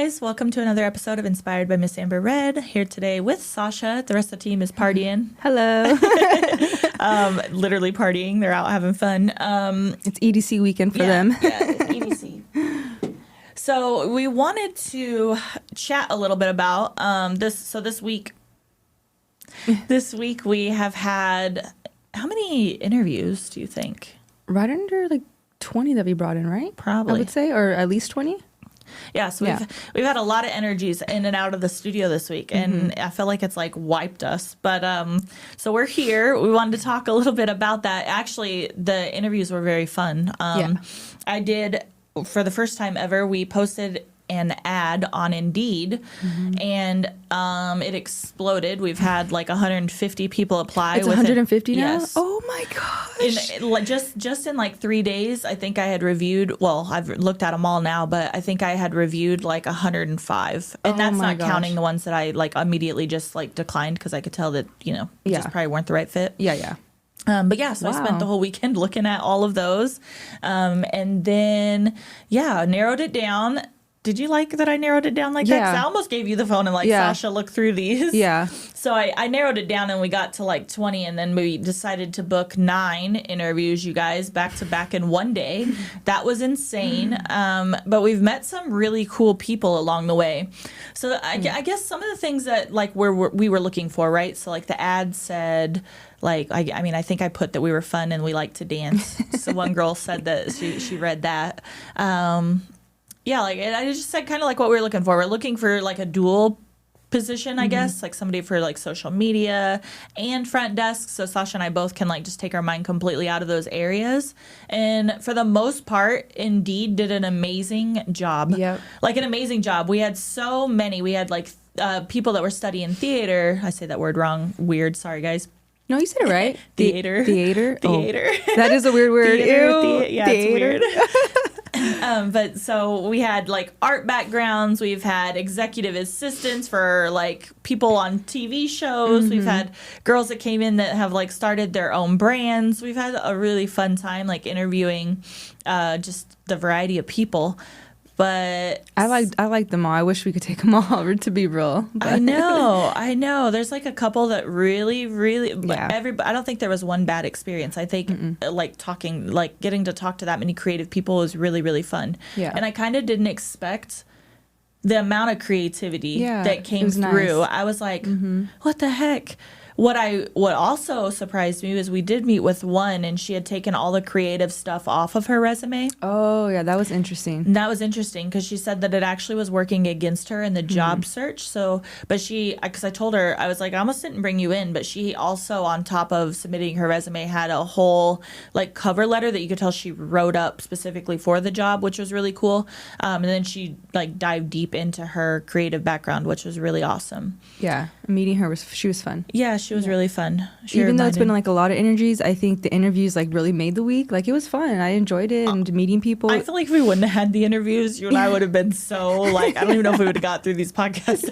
guys, welcome to another episode of Inspired by MsAmberRed. Here today with Sasha. The rest of the team is partying. Hello. Literally partying. They're out having fun. It's EDC weekend for them. Yeah, it's EDC. So we wanted to chat a little bit about this. So this week we have had, how many interviews do you think? Right under like 20 that we brought in, right? Probably. I would say, or at least 20. Yeah, so we've had a lot of energies in and out of the studio this week, and I feel like it's like wiped us. But so we're here. We wanted to talk a little bit about that. Actually, the interviews were very fun. I did, for the first time ever, we posted an ad on Indeed, and it exploded. We've had like 150 people apply. It's 150 now? Yes. Oh my gosh. Just in like 3 days, I think I had reviewed, well, I've looked at them all now, but I think I had reviewed like 105. And that's not counting the ones that I like immediately just like declined because I could tell that, just probably weren't the right fit. Yeah. But yeah, so I spent the whole weekend looking at all of those. And then, narrowed it down. Did you like that I narrowed it down like that? 'Cause I almost gave you the phone and Sasha, look through these. Yeah. So I narrowed it down and we got to like 20, and then we decided to book 9 interviews, you guys, back to back in one day. That was insane. But we've met some really cool people along the way. So I guess some of the things that like we were looking for, right? So like the ad said, like, I think I put that we were fun and we like to dance. So one girl said that she read that. Yeah, like I just said kind of like what we were looking for. We're looking for like a dual position, I guess, like somebody for like social media and front desk. So Sasha and I both can like just take our mind completely out of those areas. And for the most part, Indeed did an amazing job. Yep. Like an amazing job. We had so many. We had like people that were studying theater. I say that word wrong. Weird. Sorry, guys. No, you said it right. Theater. Oh, that is a weird word. Theater. It's weird. But so we had like art backgrounds. We've had executive assistants for like people on TV shows. We've had girls that came in that have like started their own brands. We've had a really fun time like interviewing just the variety of people. But I like them all. I wish we could take them all, to be real. But. I know. There's like a couple that really, I don't think there was one bad experience. I think getting to talk to that many creative people was really, really fun. Yeah. And I kind of didn't expect the amount of creativity that came through. Nice. I was like, what the heck? What also surprised me was we did meet with one, and she had taken all the creative stuff off of her resume. Oh, yeah, that was interesting. And that was interesting because she said that it actually was working against her in the job search. So, but because I told her, I was like, I almost didn't bring you in, but she also, on top of submitting her resume, had a whole like cover letter that you could tell she wrote up specifically for the job, which was really cool. And then she like dived deep into her creative background, which was really awesome. Yeah, meeting her she was fun. Yeah, she was really fun. Even though it's been like a lot of interviews, I think the interviews like really made the week. Like it was fun. I enjoyed it and meeting people. I feel like if we wouldn't have had the interviews, you and I would have been so like, I don't even know if we would have got through these podcasts.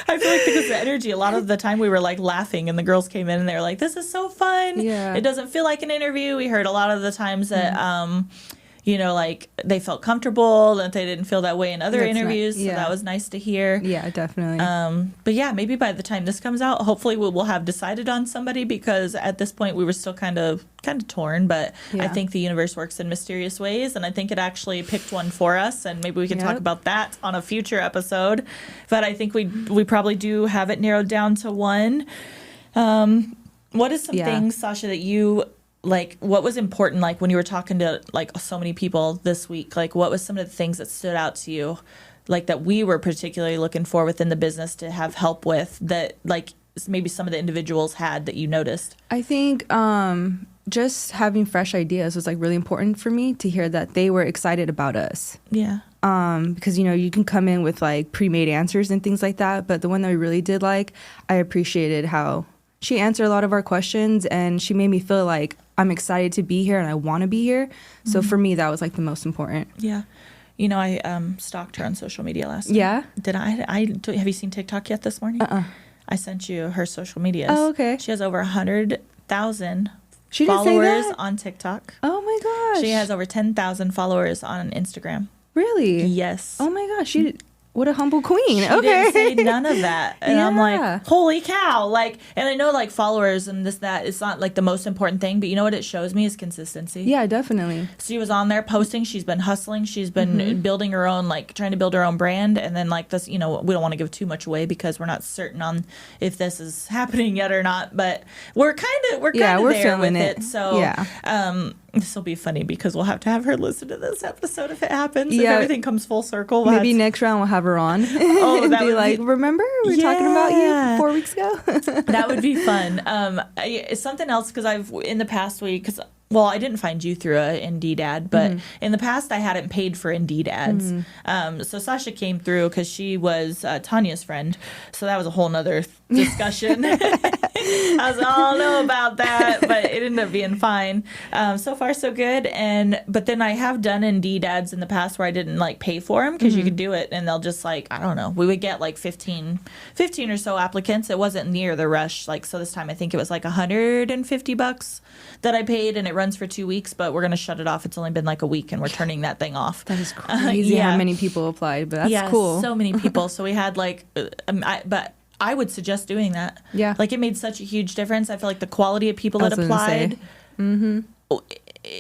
I feel like because of the energy, a lot of the time we were like laughing, and the girls came in and they were like, this is so fun. Yeah. It doesn't feel like an interview. We heard a lot of the times that like they felt comfortable, that they didn't feel that way in other interviews. So that was nice to hear. Yeah, definitely. But yeah, maybe by the time this comes out, hopefully we'll have decided on somebody, because at this point we were still kind of torn. But I think the universe works in mysterious ways, and I think it actually picked one for us, and maybe we can talk about that on a future episode. But I think we probably do have it narrowed down to one. What is some things, Sasha, that you like, what was important, like when you were talking to like so many people this week? Like, what was some of the things that stood out to you, like that we were particularly looking for within the business to have help with, that like maybe some of the individuals had that you noticed? I think just having fresh ideas was like really important for me to hear that they were excited about us. Yeah. Because you can come in with like pre-made answers and things like that, but the one that we really did like, I appreciated how she answered a lot of our questions, and she made me feel like I'm excited to be here and I want to be here. So for me, that was like the most important. Yeah. I stalked her on social media last night. Yeah? Did I? Have you seen TikTok yet this morning? I sent you her social medias. Oh, okay. She has over 100,000 followers on TikTok. Oh my gosh. She has over 10,000 followers on Instagram. Really? Yes. Oh my gosh. What a humble queen. She didn't say none of that. And I'm like, holy cow. Like, and I know like followers and this, that, it's not like the most important thing, but you know what it shows me is consistency. Yeah, definitely. She was on there posting. She's been hustling. She's been building her own, like trying to build her own brand. And then like this, you know, we don't want to give too much away because we're not certain on if this is happening yet or not, but we're kind of there with it. So, this will be funny because we'll have to have her listen to this episode if it happens. If everything comes full circle. Maybe next round we'll have her on. Oh, that would be remember we were talking about you 4 weeks ago? That would be fun. It's something else because I've in the past week well, I didn't find you through a Indeed ad, but in the past I hadn't paid for Indeed ads. So Sasha came through because she was Tanya's friend. So that was a whole nother discussion. I was all know about that, but it ended up being fine. So far, so good. But then I have done Indeed ads in the past where I didn't like pay for them because you could do it and they'll just like, I don't know, we would get like 15 or so applicants. It wasn't near the rush. Like, so this time I think it was like $150 that I paid and it runs for 2 weeks, but we're going to shut it off. It's only been like a week and we're turning that thing off. That is crazy how many people applied, but that's cool. So many people. So we had like, but I would suggest doing that. Yeah. Like it made such a huge difference. I feel like the quality of people that applied,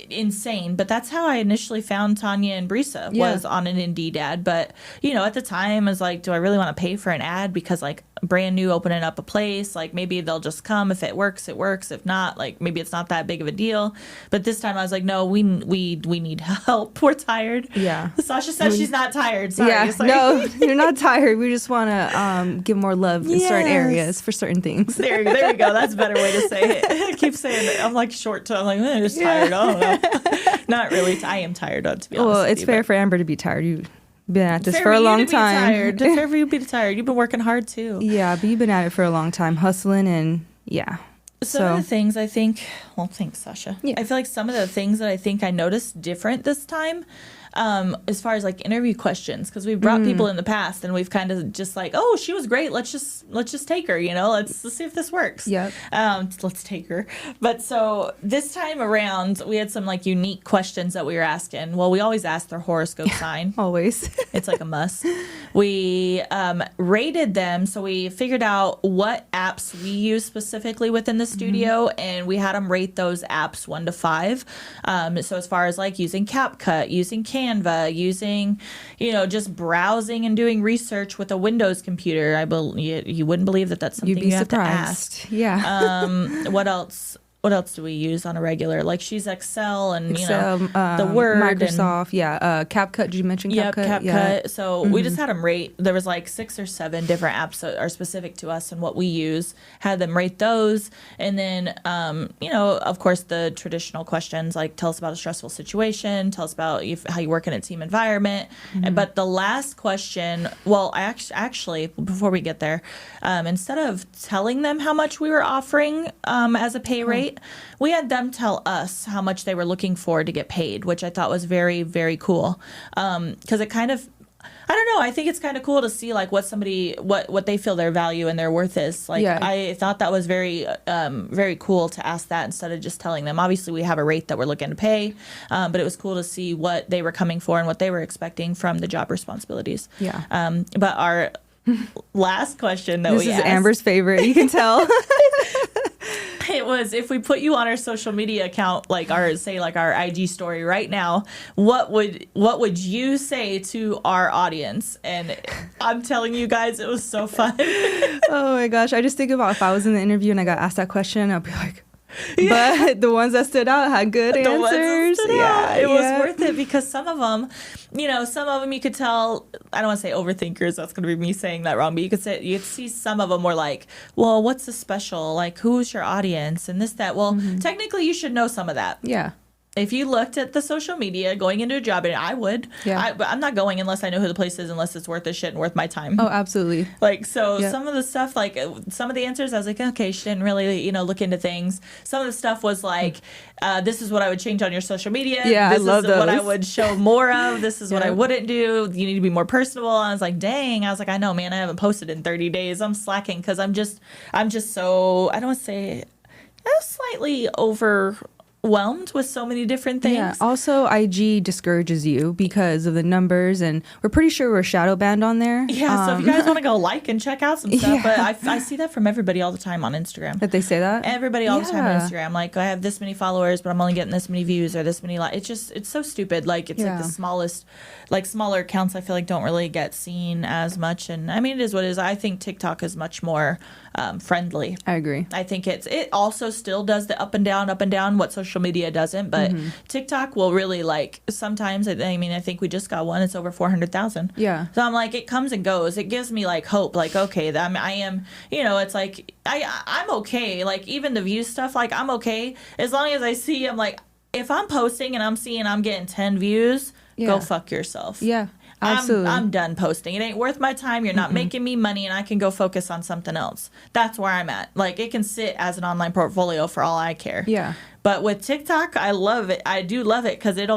insane. But that's how I initially found Tanya and Brisa was on an Indeed ad. But, you know, at the time I was like, do I really want to pay for an ad? Because like brand new opening up a place, like maybe they'll just come. If it works, it works. If not, like maybe it's not that big of a deal. But this time I was like, no, we need help. We're tired. Yeah. Sasha says she's not tired. Sorry. Yeah. No, you're not tired. We just want to give more love in certain areas for certain things. There we go. That's a better way to say it. I keep saying it. I'm like I'm like, I'm just tired. I don't know. Not really. I am tired, to be honest. Well, it's fair for Amber to be tired. You've been at this for a long time. It's fair for you to be tired. You've been working hard too. Yeah, but you've been at it for a long time, hustling and Some of the things I think, thanks, Sasha. Yeah. I feel like some of the things that I think I noticed different this time, as far as like interview questions, because we've brought people in the past and we've kind of just like, oh, she was great. Let's just take her, you know, let's see if this works. Yeah. Let's take her. But so this time around, we had some like unique questions that we were asking. Well, we always ask their horoscope sign. Always. It's like a must. We rated them. So we figured out what apps we use specifically within the studio, and we had them rate those apps 1 to 5. So as far as like using CapCut, using Canva, using, you know, just browsing and doing research with a Windows computer, you wouldn't believe that that's something You'd be you have surprised. to ask. Yeah. What else? What else do we use on a regular? Like she's Excel and you know the Word, Microsoft, CapCut. Did you mention CapCut? Yep, CapCut. Yeah. So we just had them rate. There was like 6 or 7 different apps that are specific to us and what we use. Had them rate those, and then you know, of course, the traditional questions like tell us about a stressful situation, tell us about how you work in a team environment. But the last question, well, actually, before we get there, instead of telling them how much we were offering as a pay rate. We had them tell us how much they were looking for to get paid, which I thought was very, very cool. Because it kind of, I don't know, I think it's kind of cool to see like what they feel their value and their worth is. Like I thought that was very, very cool to ask that instead of just telling them. Obviously, we have a rate that we're looking to pay, but it was cool to see what they were coming for and what they were expecting from the job responsibilities. Yeah. But our last question that this is Amber's favorite. You can tell. It was, if we put you on our social media account, like our IG story right now, what would you say to our audience? And I'm telling you guys, it was so fun. Oh my gosh. I just think about if I was in the interview and I got asked that question, I'd be like, but the ones that stood out had good answers. It was worth it because some of them you could tell. I don't want to say overthinkers. That's going to be me saying that wrong. But you could see some of them were like, well, what's the special? Like, who's your audience and this, that. Well, technically, you should know some of that. Yeah. If you looked at the social media going into a job, and I would, but I'm not going unless I know who the place is, unless it's worth the shit and worth my time. Oh, absolutely. Like, so some of the stuff, like some of the answers, I was like, okay, she didn't really, look into things. Some of the stuff was like, this is what I would change on your social media. Yeah, this I love is those. What I would show more of. This is what I wouldn't do. You need to be more personable. I was like, dang. I was like, I know, man. I haven't posted in 30 days. I'm slacking because I'm just so, I don't want to say, I'm slightly whelmed with so many different things. Yeah. Also, IG discourages you because of the numbers, and we're pretty sure we're shadow banned on there. Yeah. So if you guys want to go like and check out some stuff, but I see that from everybody all the time on Instagram. That they say that? Everybody all the time on Instagram. Like, I have this many followers, but I'm only getting this many views or this many likes. It's so stupid. Like, it's like the smallest, like smaller accounts I feel like don't really get seen as much. And I mean, it is what it is. I think TikTok is much more friendly. I agree. I think it also still does the up and down what social media doesn't, but TikTok will really, like, sometimes I think we just got one, it's over 400,000. Yeah. So I'm like, it comes and goes. It gives me like hope, like, okay, I am, it's like I'm okay. Like, even the view stuff, like, I'm okay as long as I see, I'm like, if I'm posting and I'm seeing I'm getting 10 views, go fuck yourself. Yeah. Absolutely. I'm done posting. It ain't worth my time. You're not making me money, and I can go focus on something else. That's where I'm at. Like, it can sit as an online portfolio for all I care. Yeah. But with TikTok, I love it. I do love it because it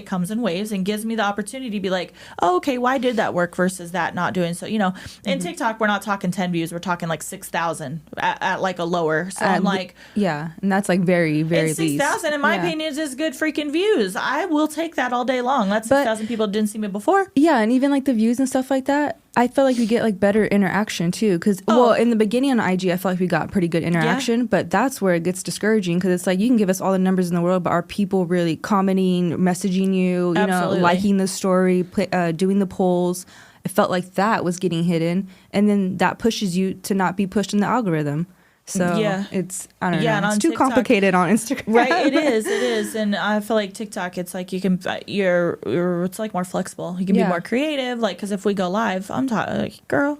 comes in waves and gives me the opportunity to be like, oh, okay, why did that work versus that not doing so? In TikTok, we're not talking 10 views. We're talking like 6,000 at like a lower. So I'm like. Yeah. And that's like very, very least. 6,000, in my opinion, is good freaking views. I will take that all day long. That's 6,000 people who didn't see me before. Yeah. And even like the views and stuff like that, I feel like we get like better interaction too, because well, in the beginning on IG, I feel like we got pretty good interaction, but that's where it gets discouraging because it's like you can give us all the numbers in the world, but are people really commenting, messaging you, liking the story, doing the polls? It felt like that was getting hidden, and then that pushes you to not be pushed in the algorithm. So it's, I don't know, it's too complicated on Instagram. Right, it is. And I feel like TikTok, it's like you can, it's like more flexible. You can be more creative. Like, because if we go live, I'm talking, like, girl,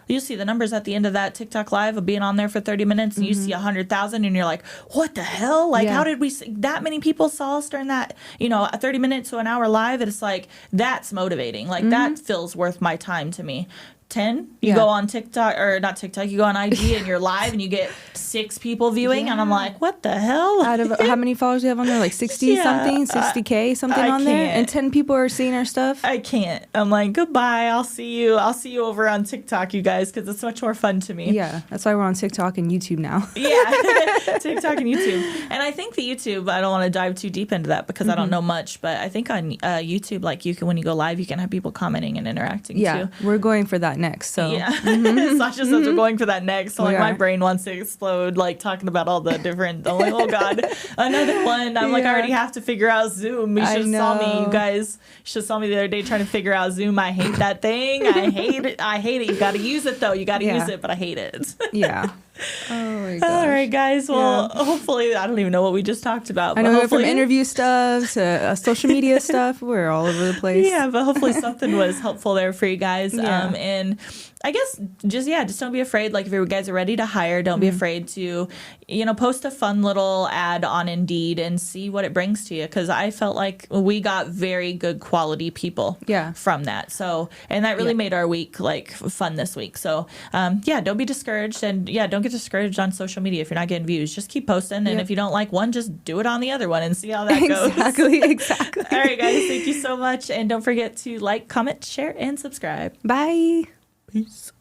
you see the numbers at the end of that TikTok live of being on there for 30 minutes and you see 100,000 and you're like, what the hell? Like, how did we, that many people saw us during that, 30 minutes to an hour live? And it's like, that's motivating. Like, that feels worth my time to me. 10, you go on TikTok, or not TikTok, you go on IG and you're live and you get 6 people viewing and I'm like, what the hell? Out of how many followers do you have on there? Like 60 something, 60K something on there, and 10 people are seeing our stuff. I can't. I'm like, goodbye. I'll see you over on TikTok, you guys, because it's much more fun to me. Yeah, that's why we're on TikTok and YouTube now. TikTok and YouTube. And I think the YouTube, I don't want to dive too deep into that because I don't know much, but I think on YouTube, like, you can, when you go live, you can have people commenting and interacting too. Yeah, we're going for that next. So Sasha says we're going for that next. So like my brain wants to explode, like talking about all the different. I'm like, oh god, another one. I'm like, I already have to figure out Zoom. You should have saw me, you guys. You should have saw me the other day trying to figure out Zoom. I hate that thing. I hate it. You got to use it though. You got to use it, but I hate it. Yeah. Oh my gosh. All right, guys. Well, hopefully, I don't even know what we just talked about. I know, from interview stuff to social media stuff, we're all over the place. Yeah, but hopefully something was helpful there for you guys. And I guess just don't be afraid. Like, if you guys are ready to hire, don't be afraid to, post a fun little ad on Indeed and see what it brings to you. Because I felt like we got very good quality people from that. So, and that really made our week like fun this week. So, don't be discouraged, and don't get discouraged on social media if you're not getting views. Just keep posting, and if you don't like one, just do it on the other one and see how that goes. Exactly. All right, guys, thank you so much, and don't forget to like, comment, share, and subscribe. Bye. Peace.